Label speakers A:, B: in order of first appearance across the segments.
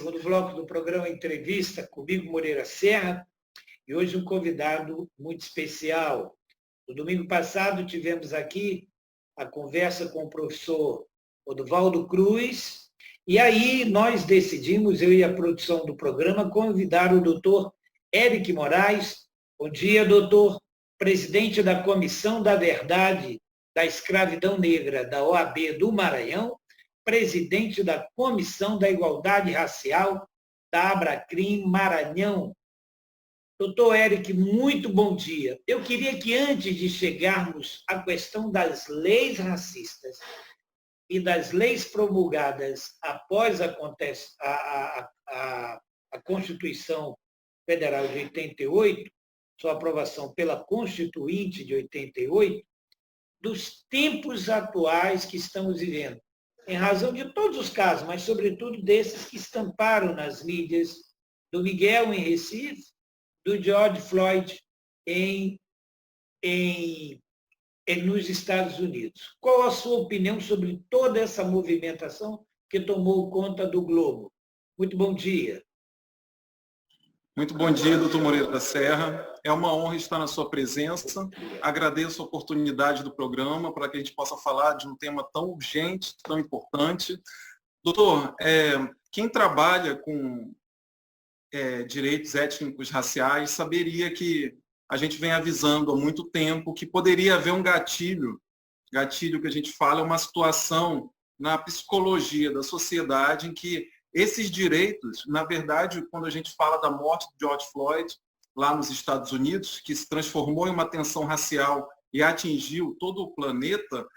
A: segundo bloco do programa Entrevista, comigo, Moreira Serra, e hoje um convidado muito especial. No domingo passado tivemos aqui a conversa com o professor Oduvaldo Cruz, e aí nós decidimos, eu e a produção do programa, convidar o doutor Eric Moraes. Bom dia, doutor, presidente da Comissão da Verdade da Escravidão Negra da OAB do Maranhão, presidente da Comissão da Igualdade Racial da Abracrim Maranhão. Doutor Eric, muito bom dia. Eu queria que, antes de chegarmos à questão das leis racistas e das leis promulgadas após a Constituição Federal de 88, sua aprovação pela Constituinte de 88, dos tempos atuais que estamos vivendo, em razão de todos os casos, mas sobretudo desses que estamparam nas mídias, do Miguel em Recife, do George Floyd nos Estados Unidos. Qual a sua opinião sobre toda essa movimentação que tomou conta do globo? Muito bom dia.
B: Muito bom dia, doutor Moreira da Serra. É uma honra estar na sua presença. Agradeço a oportunidade do programa para que a gente possa falar de um tema tão urgente, tão importante. Doutor, quem trabalha com direitos étnicos raciais saberia que a gente vem avisando há muito tempo que poderia haver um gatilho que a gente fala é uma situação na psicologia da sociedade em que esses direitos, na verdade, quando a gente fala da morte de George Floyd, lá nos Estados Unidos, que se transformou em uma tensão racial e atingiu todo o planeta,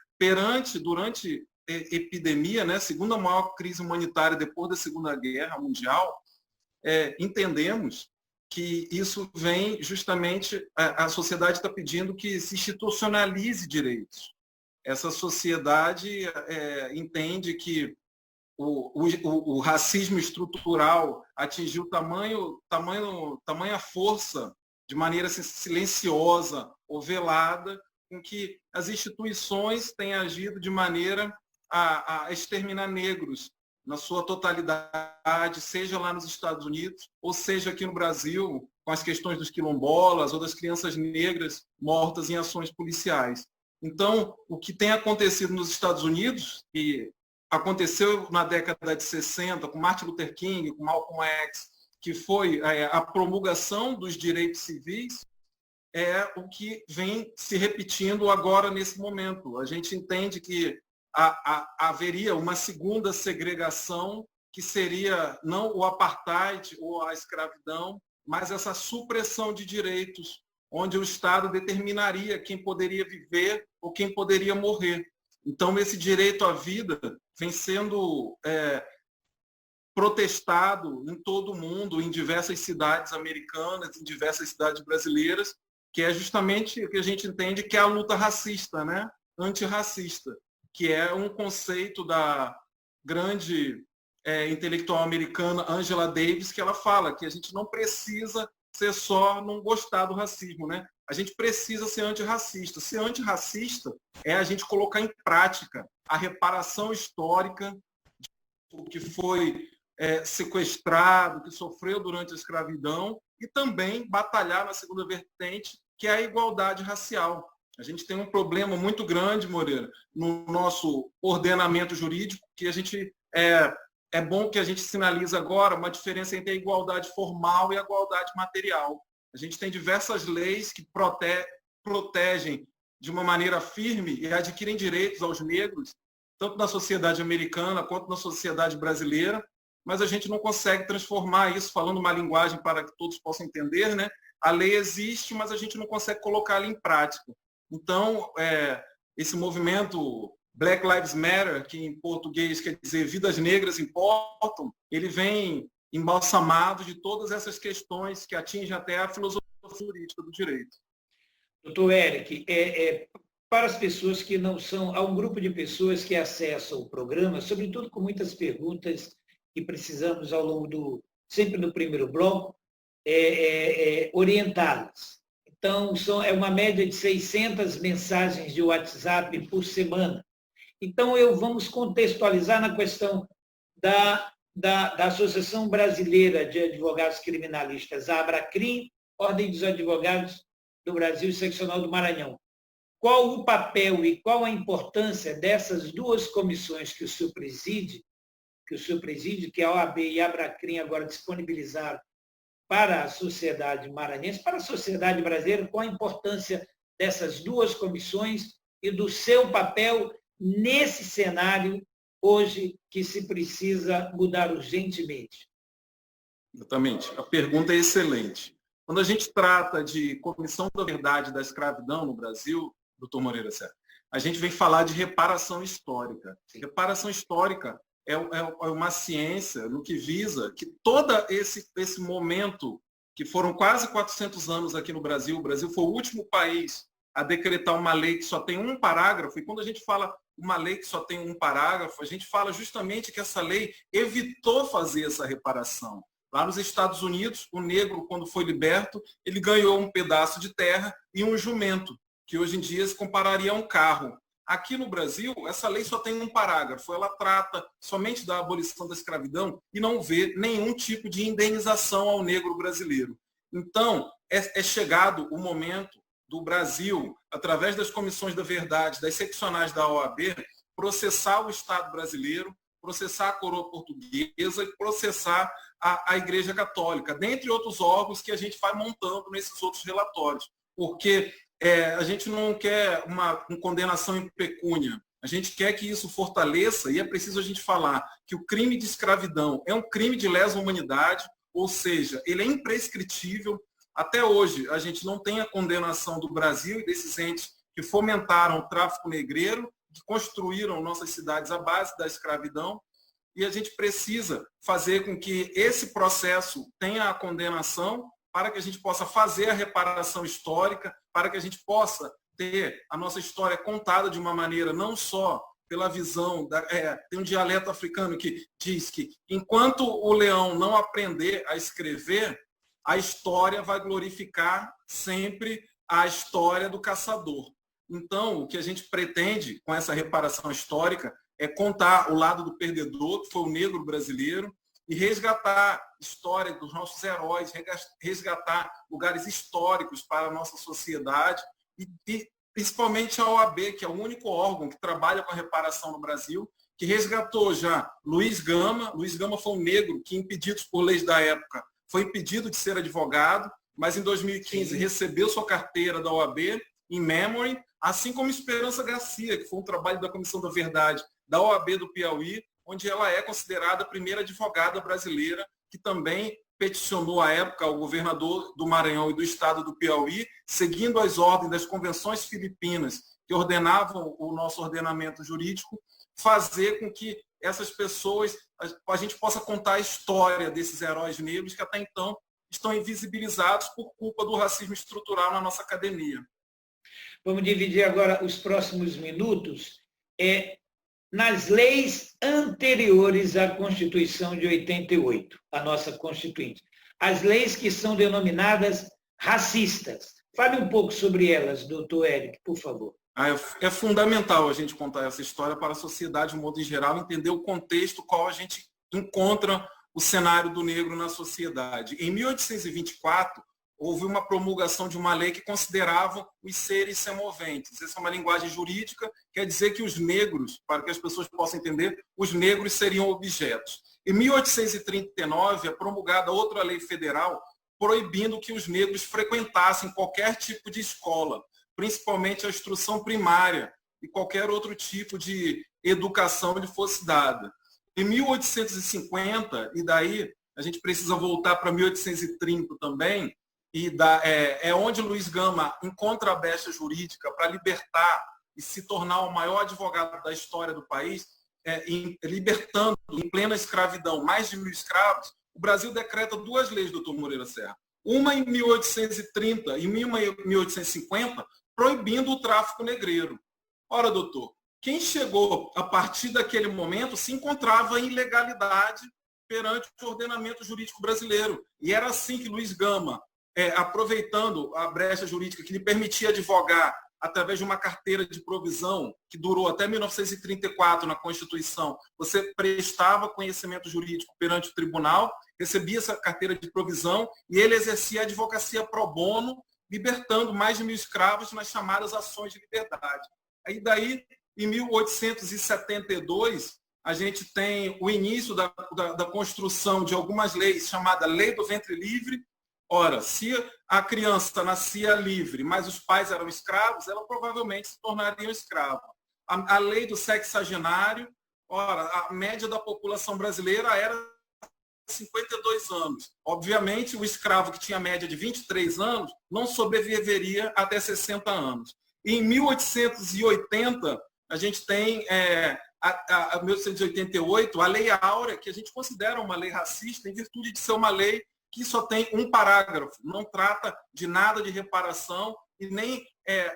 B: durante a epidemia, né, segunda maior crise humanitária depois da Segunda Guerra Mundial, entendemos que isso vem justamente, a sociedade está pedindo que se institucionalize direitos. Essa sociedade entende que o racismo estrutural atingiu tamanha força, de maneira silenciosa ou velada, com que as instituições têm agido de maneira a exterminar negros na sua totalidade, seja lá nos Estados Unidos, ou seja aqui no Brasil, com as questões dos quilombolas ou das crianças negras mortas em ações policiais. Então, o que tem acontecido nos Estados Unidos, e aconteceu na década de 60, com Martin Luther King, com Malcolm X, que foi a promulgação dos direitos civis, é o que vem se repetindo agora nesse momento. A gente entende que haveria uma segunda segregação, que seria não o apartheid ou a escravidão, mas essa supressão de direitos, onde o Estado determinaria quem poderia viver ou quem poderia morrer. Então, esse direito à vida vem sendo protestado em todo o mundo, em diversas cidades americanas, em diversas cidades brasileiras, que é justamente o que a gente entende que é a luta racista, né? Antirracista, que é um conceito da grande intelectual americana Angela Davis, que ela fala que a gente não precisa ser só não gostar do racismo, né? A gente precisa ser antirracista. Ser antirracista é a gente colocar em prática a reparação histórica do que foi sequestrado, que sofreu durante a escravidão, e também batalhar na segunda vertente, que é a igualdade racial. A gente tem um problema muito grande, Moreira, no nosso ordenamento jurídico, que a gente é bom que a gente sinalize agora uma diferença entre a igualdade formal e a igualdade material. A gente tem diversas leis que protegem de uma maneira firme e adquirem direitos aos negros, tanto na sociedade americana quanto na sociedade brasileira, mas a gente não consegue transformar isso, falando uma linguagem para que todos possam entender, né? A lei existe, mas a gente não consegue colocá-la em prática. Então, esse movimento Black Lives Matter, que em português quer dizer vidas negras importam, ele vem embalsamado de todas essas questões que atingem até a filosofia jurídica do direito.
A: Doutor Eric, para as pessoas que não são, há um grupo de pessoas que acessam o programa, sobretudo com muitas perguntas que precisamos ao longo sempre no primeiro bloco, orientá-las. Então, é uma média de 600 mensagens de WhatsApp por semana. Então, vamos contextualizar na questão da Associação Brasileira de Advogados Criminalistas, a ABRACRIM, Ordem dos Advogados do Brasil e Seccional do Maranhão. Qual o papel e qual a importância dessas duas comissões que o senhor preside, que a OAB e a ABRACRIM agora disponibilizaram para a sociedade maranhense, para a sociedade brasileira, qual a importância dessas duas comissões e do seu papel nesse cenário hoje que se precisa mudar urgentemente?
B: Exatamente. A pergunta é excelente. Quando a gente trata de Comissão da Verdade da Escravidão no Brasil, doutor Moreira Serra, a gente vem falar de reparação histórica. Reparação histórica é uma ciência no que visa que todo esse momento, que foram quase 400 anos aqui no Brasil, o Brasil foi o último país a decretar uma lei que só tem um parágrafo, e quando a gente fala uma lei que só tem um parágrafo, a gente fala justamente que essa lei evitou fazer essa reparação. Lá nos Estados Unidos, o negro, quando foi liberto, ele ganhou um pedaço de terra e um jumento, que hoje em dia se compararia a um carro. Aqui no Brasil, essa lei só tem um parágrafo, ela trata somente da abolição da escravidão e não vê nenhum tipo de indenização ao negro brasileiro. Então, é chegado o momento do Brasil, através das comissões da verdade, das seccionais da OAB, processar o Estado brasileiro, processar a coroa portuguesa e processar a Igreja Católica, dentre outros órgãos que a gente vai montando nesses outros relatórios. Porque a gente não quer uma condenação em pecúnia, a gente quer que isso fortaleça, e é preciso a gente falar que o crime de escravidão é um crime de lesa humanidade, ou seja, ele é imprescritível. Até hoje, a gente não tem a condenação do Brasil e desses entes que fomentaram o tráfico negreiro, que construíram nossas cidades à base da escravidão, e a gente precisa fazer com que esse processo tenha a condenação para que a gente possa fazer a reparação histórica, para que a gente possa ter a nossa história contada de uma maneira não só pela visão, tem um dialeto africano que diz que enquanto o leão não aprender a escrever, a história vai glorificar sempre a história do caçador. Então, o que a gente pretende com essa reparação histórica é contar o lado do perdedor, que foi o negro brasileiro, e resgatar a história dos nossos heróis, resgatar lugares históricos para a nossa sociedade, e principalmente a OAB, que é o único órgão que trabalha com a reparação no Brasil, que resgatou já Luiz Gama. Luiz Gama foi um negro que, impedido por leis da época, foi impedido de ser advogado, mas em 2015 recebeu sua carteira da OAB em memory, assim como Esperança Garcia, que foi um trabalho da Comissão da Verdade da OAB do Piauí, onde ela é considerada a primeira advogada brasileira, que também peticionou à época ao governador do Maranhão e do estado do Piauí, seguindo as ordens das convenções filipinas que ordenavam o nosso ordenamento jurídico, fazer com que essas pessoas, a gente possa contar a história desses heróis negros que até então estão invisibilizados por culpa do racismo estrutural na nossa academia.
A: Vamos dividir agora os próximos minutos nas leis anteriores à Constituição de 88, a nossa Constituinte. As leis que são denominadas racistas. Fale um pouco sobre elas, doutor Éric, por favor.
B: É fundamental a gente contar essa história para a sociedade, de modo em geral, entender o contexto qual a gente encontra o cenário do negro na sociedade. Em 1824, houve uma promulgação de uma lei que considerava os seres semoventes. Essa é uma linguagem jurídica, quer dizer que os negros, para que as pessoas possam entender, os negros seriam objetos. Em 1839, é promulgada outra lei federal proibindo que os negros frequentassem qualquer tipo de escola, principalmente a instrução primária e qualquer outro tipo de educação lhe fosse dada. Em 1850, e daí a gente precisa voltar para 1830 também, é onde Luiz Gama encontra a brecha jurídica para libertar e se tornar o maior advogado da história do país, libertando em plena escravidão mais de 1.000 escravos. O Brasil decreta duas leis, doutor Moreira Serra. Uma em 1830 e uma em 1850, proibindo o tráfico negreiro. Ora, doutor, quem chegou a partir daquele momento se encontrava em ilegalidade perante o ordenamento jurídico brasileiro. E era assim que Luiz Gama, aproveitando a brecha jurídica que lhe permitia advogar através de uma carteira de provisão que durou até 1934 na Constituição. Você prestava conhecimento jurídico perante o tribunal, recebia essa carteira de provisão e ele exercia a advocacia pro bono, libertando mais de 1.000 escravos nas chamadas ações de liberdade. Aí daí, em 1872, a gente tem o início da construção de algumas leis, chamada Lei do Ventre Livre. Ora, se a criança nascia livre, mas os pais eram escravos, ela provavelmente se tornaria escrava. A lei do sexagenário, ora, a média da população brasileira era 52 anos. Obviamente, o escravo que tinha média de 23 anos não sobreviveria até 60 anos. E em 1880, a gente tem, 1888, a Lei Áurea, que a gente considera uma lei racista, em virtude de ser uma lei que só tem um parágrafo, não trata de nada de reparação e nem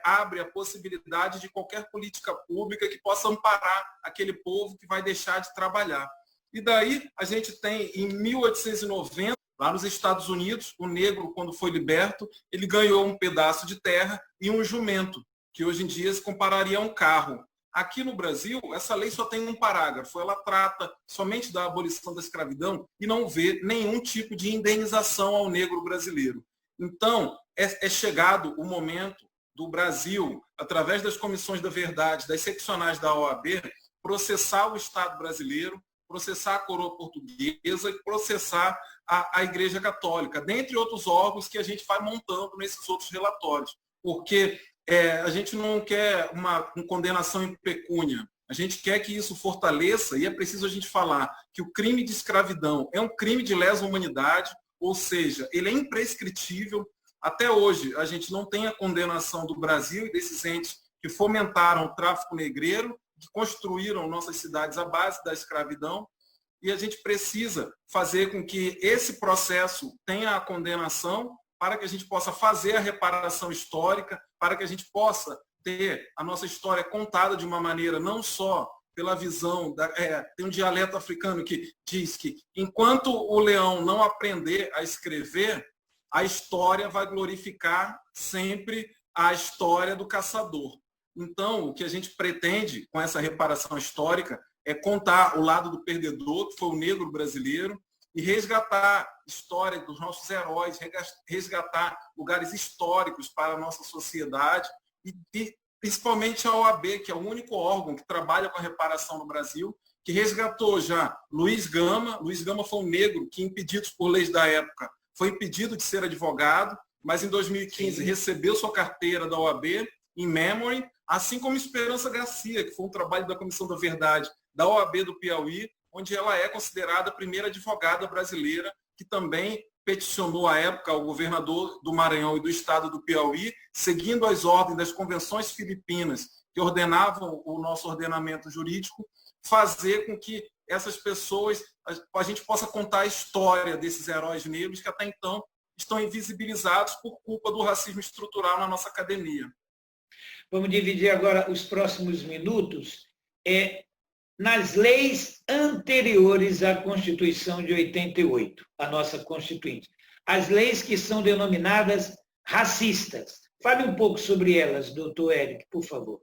B: abre a possibilidade de qualquer política pública que possa amparar aquele povo que vai deixar de trabalhar. E daí a gente tem, em 1890, lá nos Estados Unidos, o negro, quando foi liberto, ele ganhou um pedaço de terra e um jumento, que hoje em dia se compararia a um carro. Aqui no Brasil, essa lei só tem um parágrafo, ela trata somente da abolição da escravidão e não vê nenhum tipo de indenização ao negro brasileiro. Então, é chegado o momento do Brasil, através das comissões da verdade, das seccionais da OAB, processar o Estado brasileiro, processar a coroa portuguesa e processar a Igreja Católica, dentre outros órgãos que a gente vai montando nesses outros relatórios. Porque a gente não quer uma condenação em pecúnia, a gente quer que isso fortaleça, e é preciso a gente falar que o crime de escravidão é um crime de lesa humanidade, ou seja, ele é imprescritível. Até hoje, a gente não tem a condenação do Brasil e desses entes que fomentaram o tráfico negreiro, que construíram nossas cidades à base da escravidão, e a gente precisa fazer com que esse processo tenha a condenação para que a gente possa fazer a reparação histórica, para que a gente possa ter a nossa história contada de uma maneira não só pela visão, tem um dialeto africano que diz que enquanto o leão não aprender a escrever, a história vai glorificar sempre a história do caçador. Então, o que a gente pretende com essa reparação histórica é contar o lado do perdedor, que foi o negro brasileiro, e resgatar a história dos nossos heróis, resgatar lugares históricos para a nossa sociedade, e principalmente a OAB, que é o único órgão que trabalha com a reparação no Brasil, que resgatou já Luiz Gama. Luiz Gama foi um negro que, impedido por leis da época, foi impedido de ser advogado, mas em 2015 recebeu sua carteira da OAB, em memory, assim como Esperança Garcia, que foi um trabalho da Comissão da Verdade da OAB do Piauí, onde ela é considerada a primeira advogada brasileira, que também peticionou à época ao governador do Maranhão e do estado do Piauí, seguindo as ordens das convenções filipinas que ordenavam o nosso ordenamento jurídico, fazer com que essas pessoas, a gente possa contar a história desses heróis negros que até então estão invisibilizados por culpa do racismo estrutural na nossa academia.
A: Vamos dividir agora os próximos minutos nas leis anteriores à Constituição de 88, a nossa Constituinte. As leis que são denominadas racistas. Fale um pouco sobre elas, doutor Éric, por favor.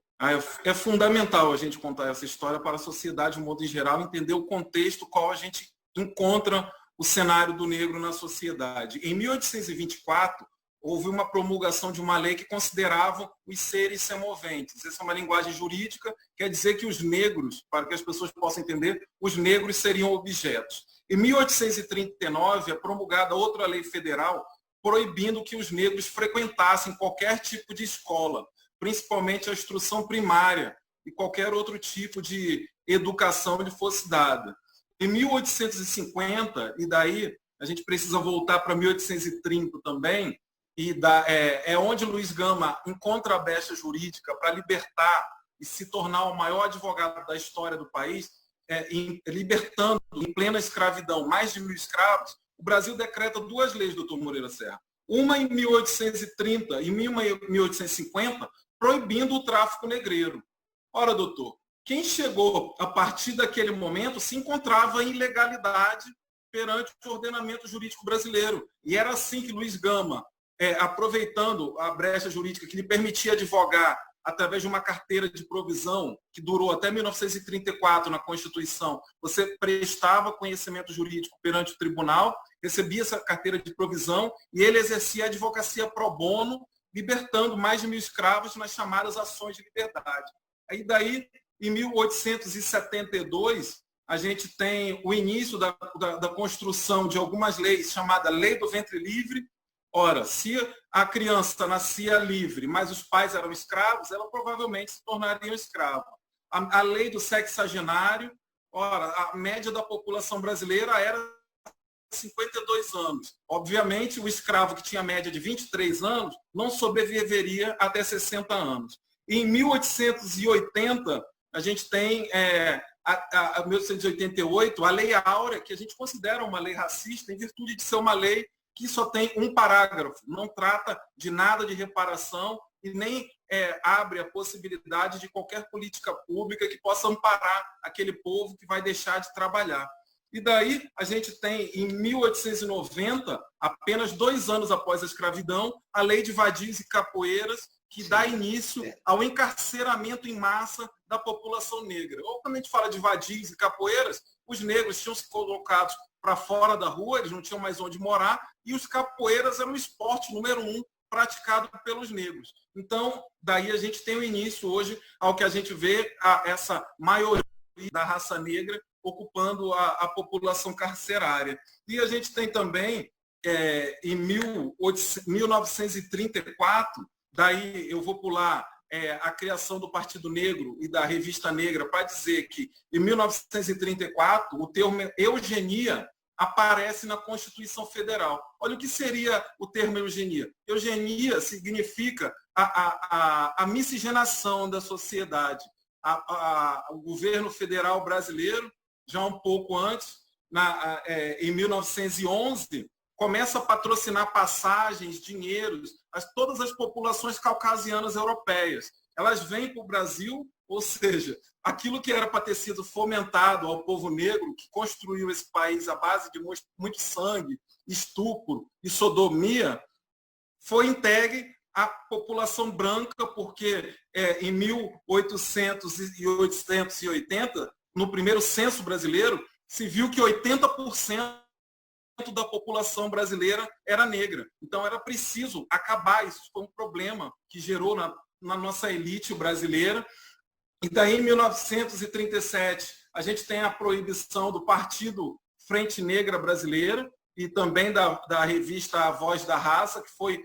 B: É fundamental a gente contar essa história para a sociedade, de modo em geral, entender o contexto qual a gente encontra o cenário do negro na sociedade. Em 1824, houve uma promulgação de uma lei que considerava os seres semoventes. Essa é uma linguagem jurídica, quer dizer que os negros, para que as pessoas possam entender, os negros seriam objetos. Em 1839, é promulgada outra lei federal proibindo que os negros frequentassem qualquer tipo de escola, principalmente a instrução primária e qualquer outro tipo de educação que lhe fosse dada. Em 1850, e daí a gente precisa voltar para 1830 também, é onde Luiz Gama encontra a brecha jurídica para libertar e se tornar o maior advogado da história do país, libertando em plena escravidão mais de 1.000 escravos. O Brasil decreta duas leis, doutor Moreira Serra. Uma em 1830 e uma em 1850, proibindo o tráfico negreiro. Ora, doutor, quem chegou a partir daquele momento se encontrava em ilegalidade perante o ordenamento jurídico brasileiro. E era assim que Luiz Gama, aproveitando a brecha jurídica que lhe permitia advogar através de uma carteira de provisão que durou até 1934 na Constituição. Você prestava conhecimento jurídico perante o tribunal, recebia essa carteira de provisão e ele exercia a advocacia pro bono, libertando mais de 1.000 escravos nas chamadas ações de liberdade. Aí daí, em 1872, a gente tem o início da construção de algumas leis, chamada Lei do Ventre Livre. Ora, se a criança nascia livre, mas os pais eram escravos, ela provavelmente se tornaria um escravo. A Lei do Sexagenário, ora, a média da população brasileira era 52 anos. Obviamente, o escravo que tinha média de 23 anos não sobreviveria até 60 anos. Em 1880, a gente tem, 1888, a Lei Áurea, que a gente considera uma lei racista, em virtude de ser uma lei que só tem um parágrafo, não trata de nada de reparação e nem abre a possibilidade de qualquer política pública que possa amparar aquele povo que vai deixar de trabalhar. E daí a gente tem, em 1890, apenas 2 anos após a escravidão, a Lei de Vadios e Capoeiras, que dá início ao encarceramento em massa da população negra. Ou quando a gente fala de vadios e capoeiras, os negros tinham se colocado para fora da rua, eles não tinham mais onde morar, e os capoeiras eram o esporte número 1 praticado pelos negros. Então, daí a gente tem o início hoje ao que a gente vê essa maioria da raça negra ocupando a população carcerária. E a gente tem também, em 1934, daí eu vou pular a criação do Partido Negro e da Revista Negra para dizer que, em 1934, o termo eugenia aparece na Constituição Federal. Olha o que seria o termo eugenia. Eugenia significa a miscigenação da sociedade. O governo federal brasileiro, já um pouco antes, em 1911, começa a patrocinar passagens, dinheiros, todas as populações caucasianas europeias. Elas vêm para o Brasil, ou seja, aquilo que era para ter sido fomentado ao povo negro, que construiu esse país à base de muito sangue, estupro e sodomia, foi entregue à população branca, porque em 1880, no primeiro censo brasileiro, se viu que 80% da população brasileira era negra. Então era preciso acabar, isso foi um problema que gerou na nossa elite brasileira. E daí, em 1937, a gente tem a proibição do Partido Frente Negra Brasileira e também da revista A Voz da Raça, que foi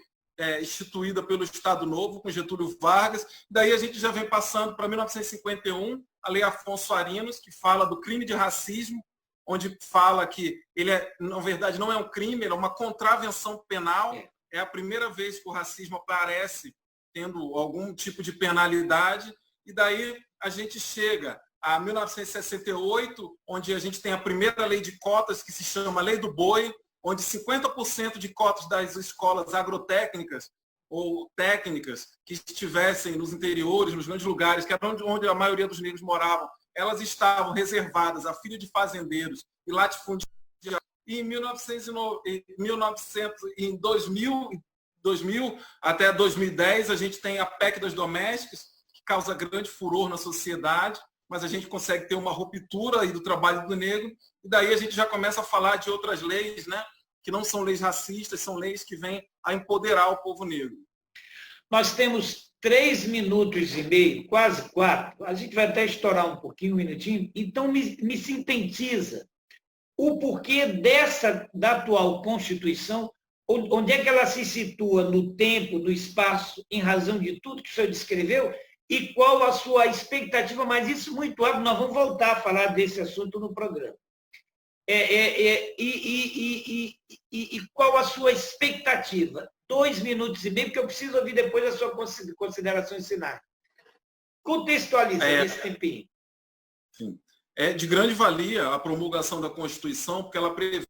B: instituída pelo Estado Novo, com Getúlio Vargas. Daí a gente já vem passando para 1951, a Lei Afonso Arinos, que fala do crime de racismo, onde fala que ele, na verdade, não é um crime, ele é uma contravenção penal. É a primeira vez que o racismo aparece tendo algum tipo de penalidade. E daí a gente chega a 1968, onde a gente tem a primeira lei de cotas, que se chama Lei do Boi, onde 50% de cotas das escolas agrotécnicas ou técnicas que estivessem nos interiores, nos grandes lugares, que era onde a maioria dos negros moravam, elas estavam reservadas a filhos de fazendeiros e latifúndios. E em 2000 até 2010, a gente tem a PEC das domésticas, que causa grande furor na sociedade, mas a gente consegue ter uma ruptura aí do trabalho do negro, e daí a gente já começa a falar de outras leis, né, que não são leis racistas, são leis que vêm a empoderar o povo negro.
A: Nós temos 3 minutos e meio, quase 4. A gente vai até estourar um pouquinho, um minutinho. Então, me sintetiza o porquê da atual Constituição, onde é que ela se situa no tempo, no espaço, em razão de tudo que o senhor descreveu, e qual a sua expectativa, mas isso muito rápido, nós vamos voltar a falar desse assunto no programa. E qual a sua expectativa? 2 minutos e meio, porque eu preciso ouvir depois a sua consideração final. Contextualiza esse tempinho.
B: Sim. É de grande valia a promulgação da Constituição, porque ela prevê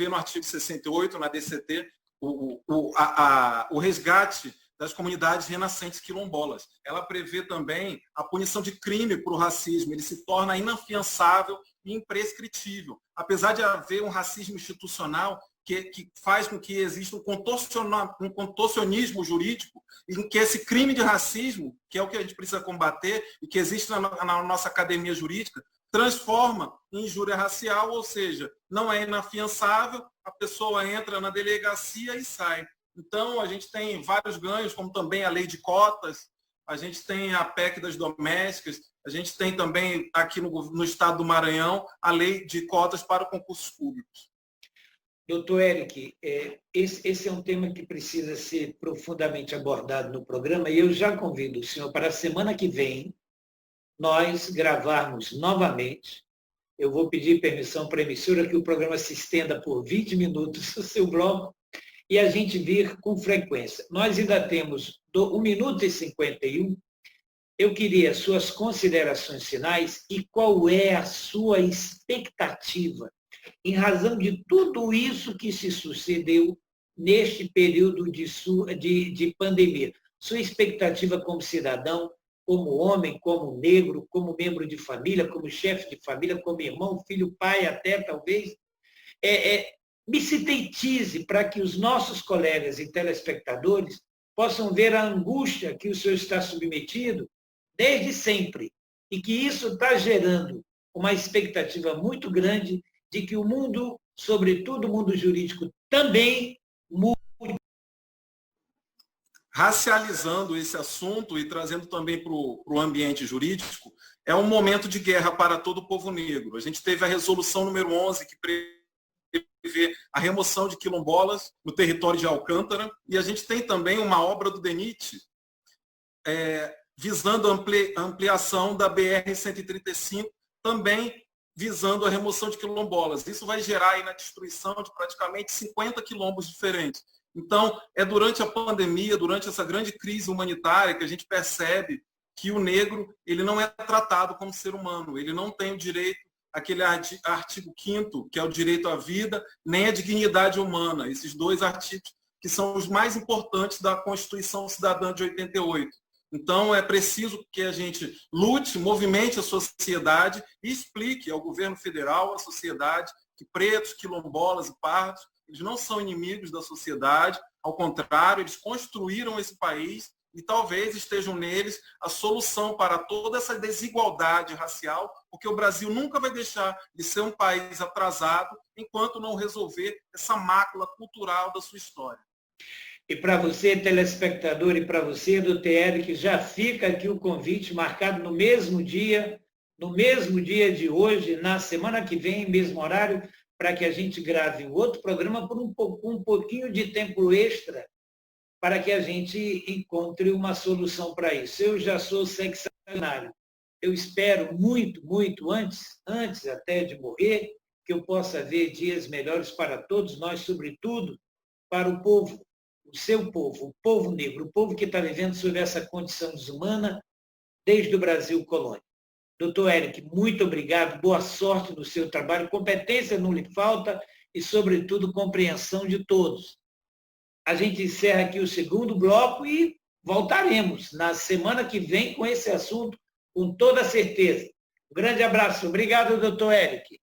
B: no artigo 68, na DCT, o resgate das comunidades renascentes quilombolas. Ela prevê também a punição de crime por racismo. Ele se torna inafiançável e imprescritível. Apesar de haver um racismo institucional, que faz com que exista um contorcionismo jurídico, em que esse crime de racismo, que é o que a gente precisa combater e que existe na nossa academia jurídica, transforma em injúria racial, ou seja, não é inafiançável, a pessoa entra na delegacia e sai. Então, a gente tem vários ganhos, como também a lei de cotas, a gente tem a PEC das domésticas, a gente tem também aqui no estado do Maranhão a lei de cotas para concursos públicos.
A: Doutor Eric, esse é um tema que precisa ser profundamente abordado no programa e eu já convido o senhor para a semana que vem nós gravarmos novamente. Eu vou pedir permissão para a emissora que o programa se estenda por 20 minutos, o seu bloco, e a gente vir com frequência. Nós ainda temos 1 minuto e 51. Eu queria suas considerações finais e qual é a sua expectativa em razão de tudo isso que se sucedeu neste período de pandemia. Sua expectativa como cidadão, como homem, como negro, como membro de família, como chefe de família, como irmão, filho, pai até, talvez. Me sintetize para que os nossos colegas e telespectadores possam ver a angústia que o senhor está submetido desde sempre e que isso está gerando uma expectativa muito grande de que o mundo, sobretudo o mundo jurídico, também mude.
B: Racializando esse assunto e trazendo também para o ambiente jurídico, é um momento de guerra para todo o povo negro. A gente teve a resolução número 11, que prevê a remoção de quilombolas no território de Alcântara, e a gente tem também uma obra do DENIT, visando a ampliação da BR-135, também visando a remoção de quilombolas. Isso vai gerar aí na destruição de praticamente 50 quilombos diferentes. Então, é durante a pandemia, durante essa grande crise humanitária, que a gente percebe que o negro ele não é tratado como ser humano, ele não tem o direito, aquele artigo 5º, que é o direito à vida, nem a dignidade humana, esses dois artigos que são os mais importantes da Constituição Cidadã de 88. Então, é preciso que a gente lute, movimente a sociedade e explique ao governo federal, à sociedade, que pretos, quilombolas e pardos, eles não são inimigos da sociedade, ao contrário, eles construíram esse país e talvez estejam neles a solução para toda essa desigualdade racial, porque o Brasil nunca vai deixar de ser um país atrasado enquanto não resolver essa mácula cultural da sua história.
A: E para você, telespectador, e para você, doutor Eric, já fica aqui o convite marcado no mesmo dia de hoje, na semana que vem, mesmo horário, para que a gente grave um outro programa por um pouquinho de tempo extra, para que a gente encontre uma solução para isso. Eu já sou sexagenário. Eu espero muito, muito antes até de morrer, que eu possa ver dias melhores para todos nós, sobretudo para o povo, o seu povo, o povo negro, o povo que está vivendo sob essa condição desumana desde o Brasil colônia. Doutor Eric, muito obrigado, boa sorte no seu trabalho, competência não lhe falta e, sobretudo, compreensão de todos. A gente encerra aqui o segundo bloco e voltaremos na semana que vem com esse assunto, com toda certeza. Um grande abraço. Obrigado, doutor Eric.